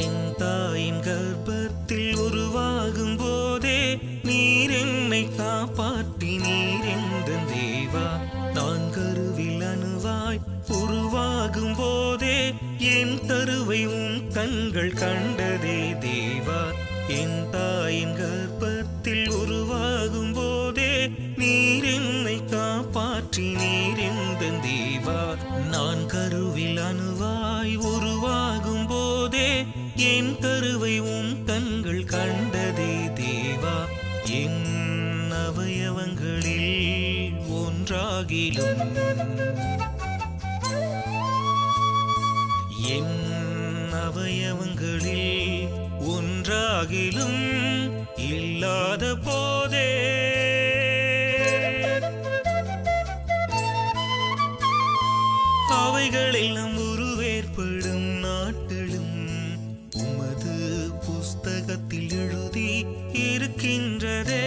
என் தாயின் கர்ப்பத்தில் உருவாகும் போதே நீர் என்னை காப்பாற்றி நீர் எந்த தேவா. நான் கருவில் அணுவாய் உருவாகும் போதே என் கருவை உன் கண்கள் கண்டதே தேவா. என் தாயின் கர்ப்பத்தில் உருவாகும் போதே நீர் என்னை காப்பாற்றி நீர் எந்த தேவா. நான் கருவில் அணுவாய் உருவாகும் போதே என் கருவை உன் கண்கள் கண்டதே தேவா. என் அவயவங்களில் ஒன்றாகிலும் என் அவயவங்களில் ஒன்றாகிலும் இல்லாத போதே அவைகளெல்லாம் உருவேற்படும் நாட்களும் உமது புஸ்தகத்தில் எழுதி இருக்கின்றதே.